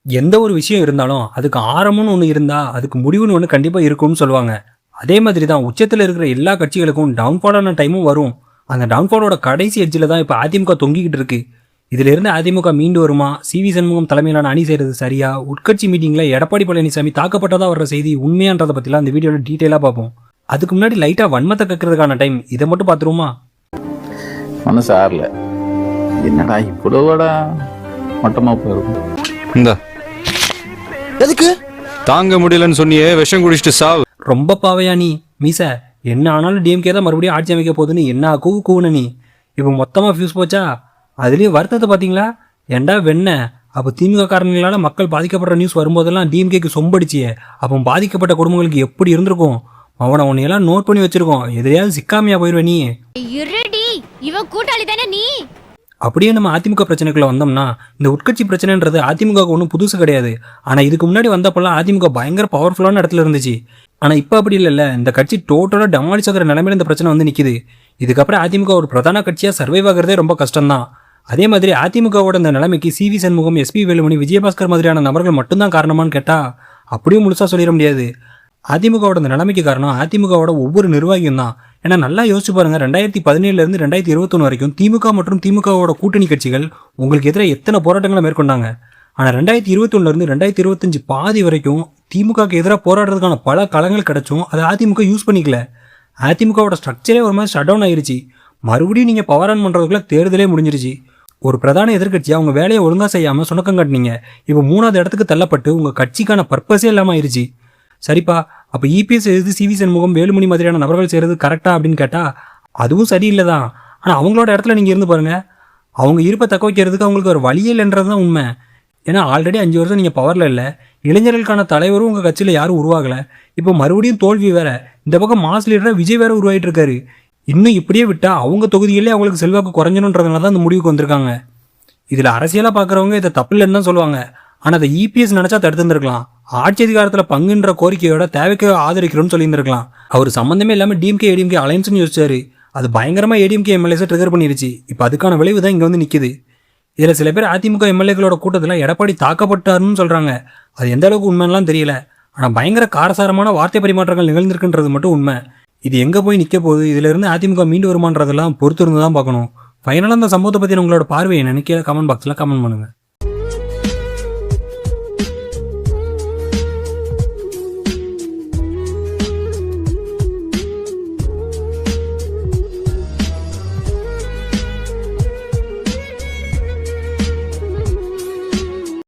எந்த ஒரு விஷயம் இருந்தாலும் அதுக்கு ஆரம்பம்னு ஒன்று இருந்தால் அதுக்கு முடிவுன்னு ஒன்று கண்டிப்பாக இருக்கும்னு சொல்லுவாங்க. அதே மாதிரி தான் உச்சத்தில் இருக்கிற எல்லா கட்சிகளுக்கும் டவுன்ஃபாலான டைமும் வரும். அந்த டவுன்ஃபாலோட கடைசி எட்ஜில் தான் இப்போ அதிமுக தொங்கிக்கிட்டு இருக்கு. இதிலிருந்து அதிமுக மீண்டு வருமா, சிவி சண்முகம் தலைமையிலான அணி செய்கிறது சரியா, உட்கட்சி மீட்டிங்கில் எடப்பாடி பழனிசாமி தாக்கப்பட்டதாக வர்ற செய்தி உண்மையான்றதை பற்றிலாம் அந்த வீடியோவில் டீட்டெயிலாக பார்ப்போம். அதுக்கு முன்னாடி லைட்டாக வன்மத்தை கக்கிறதுக்கான டைம் இதை மட்டும் பார்த்துருவோமா? மனசு ஆறல, என்னடா இவ்வளோடா மட்டமாக போயிருக்கும். இந்த எதுக்கு தாங்க முடியலன்னு சொன்னியே, விஷம் குடிச்சிட்டு சாவு. ரொம்ப பாவையா நீ மீச. என்ன ஆனாலும் டிஎம்கே தான் மறுபடியும் ஆட்சி அமைக்க போகுதுன்னு என்ன கூவுன நீ இப்போ மொத்தமாக ஃபியூஸ் போச்சா? அதுலேயும் வருத்தத்தை பார்த்தீங்களா? ஏண்டா வெண்ண. அப்போ திமுக காரணங்களால் மக்கள் பாதிக்கப்படுற நியூஸ் வரும்போதெல்லாம் டிஎம்கேக்கு சொம்படிச்சியே. அப்போ பாதிக்கப்பட்ட குடும்பங்களுக்கு எப்படி இருந்திருக்கும்? அவனை உன்னையெல்லாம் நோட் பண்ணி வச்சிருக்கோம். எதையாவது சிக்காமையா போயிடுவேன் நீ. இவன் கூட்டாளி தானே நீ. அப்படியே நம்ம அதிமுக பிரச்சனைக்குள்ள வந்தோம்னா, இந்த உட்கட்சி பிரச்சனைன்றது அதிமுக ஒன்றும் புதுசு கிடையாது. ஆனால் இதுக்கு முன்னாடி வந்தப்பெல்லாம் அதிமுக பயங்கர பவர்ஃபுல்லான இடத்துல இருந்துச்சு. ஆனால் இப்போ அப்படி இல்லைல்ல. இந்த கட்சி டோட்டலாக டமாலிஸ் ஆகிற நிலைமையில இந்த பிரச்சனை வந்து நிற்கிது. இதுக்கப்புறம் அதிமுக ஒரு பிரதான கட்சியாக சர்வைவ் ஆகிறதே ரொம்ப கஷ்டம்தான். அதே மாதிரி அதிமுகவோட இந்த நிலைமைக்கு சிவி சண்முகம், எஸ்பி வேலுமணி, விஜயபாஸ்கர் மாதிரியான நபர்கள் மட்டும்தான் காரணமானு கேட்டால் அப்படியும் முழுசாக சொல்லிட முடியாது. அதிமுகவோட இந்த நிலைமைக்கு காரணம் அதிமுகவோட ஒவ்வொரு நிர்வாகியும் தான். ஏன்னா நல்லா யோசிச்சு பாருங்க, 2017 2021 வரைக்கும் திமுக மற்றும் திமுகவோட கூட்டணி கட்சிகள் உங்களுக்கு எதிராக எத்தனை போராட்டங்களை மேற்கொண்டாங்க. ஆனால் 2021 2025 பாதி வரைக்கும் திமுகக்கு எதிராக போராடுறதுக்கான பல களங்கள் கிடைச்சும் அதை அதிமுக யூஸ் பண்ணிக்கல. அதிமுகவோட ஸ்ட்ரக்சரே ஒரு மாதிரி ஷட் டவுன் ஆயிருச்சு. மறுபடியும் நீங்கள் பவர் ஆன் பண்ணுறதுக்குள்ள தேர்தலே முடிஞ்சிருச்சு. ஒரு பிரதான எதிர்கட்சியாக அவங்க வேலையை ஒழுங்காக செய்யாமல் சுணக்கம் காட்டினீங்க. இப்போ 3வது இடத்துக்கு தள்ளப்பட்டு உங்கள் கட்சிக்கான பர்பஸே இல்லாமல் ஆயிடுச்சு. சரிப்பா, அப்போ இபிஎஸ் எழுது சிவி சண்முகம், வேலுமணி மாதிரியான நபர்கள் செய்கிறது கரெக்டா அப்படின்னு கேட்டால் அதுவும் சரியில்லை தான். ஆனால் அவங்களோட இடத்துல நீங்கள் இருந்து பாருங்கள், அவங்க இருப்பை தக்க வைக்கிறதுக்கு அவங்களுக்கு ஒரு வழியே இல்லைன்றது தான் உண்மை. ஏன்னா ஆல்ரெடி 5 வருஷம் நீங்கள் பவரில் இல்லை. இளைஞர்களுக்கான தலைவரும் உங்கள் கட்சியில் யாரும் உருவாகலை. இப்போ மறுபடியும் தோல்வி வேற. இந்த பக்கம் மாஸ் லீடராக விஜய் வேற உருவாகிட்டு இருக்காரு. இன்னும் இப்படியே விட்டால் அவங்க தொகுதியிலே அவங்களுக்கு செல்வாக்கு குறைஞ்சணுன்றதுனால தான் அந்த முடிவுக்கு வந்திருக்காங்க. இதில் அரசியலாக பார்க்குறவங்க இதை தப்பு இல்லைன்னு தான் சொல்லுவாங்க. ஆனால் அதை இபிஎஸ் நினச்சா தடுத்துருந்துருக்கலாம். ஆட்சி அதிகாரத்தில் பங்குன்ற கோரிக்கையோட தேவைக்கு ஆதரிக்கிறோன்னு சொல்லியிருந்திருக்கலாம். அவர் சம்மந்தமே இல்லாமல் டிஎம்கே ஏடிஎம்கே அலையன்ஸ்னு யோசிச்சாரு. அது பயங்கரமாக ஏடிஎம்கே எம்எல்ஏஸை ட்ரிகர் பண்ணிருச்சு. இப்போ அதுக்கான விளைவு தான் இங்கே வந்து நிற்கிது. இதில் சில பேர் அதிமுக எம்எல்ஏக்களோட கூட்டத்தில் எடப்பாடி தாக்கப்பட்டாருன்னு சொல்கிறாங்க. அது எந்த அளவுக்கு உண்மைலாம் தெரியல. ஆனால் பயங்கர காரசாரமான வார்த்தை பரிமாற்றங்கள் நிகழ்ந்திருக்குன்றது மட்டும் உண்மை. இது எங்கே போய் நிற்க போகுது, இதிலிருந்து அதிமுக மீண்டு வருமானதெல்லாம் பொறுத்திருந்து தான் பார்க்கணும். ஃபைனலாக அந்த சம்பவத்தை பற்றி உங்களோட பார்வை என்னன்னு கீழே கமெண்ட் பாக்ஸில் கமெண்ட் பண்ணுங்கள்.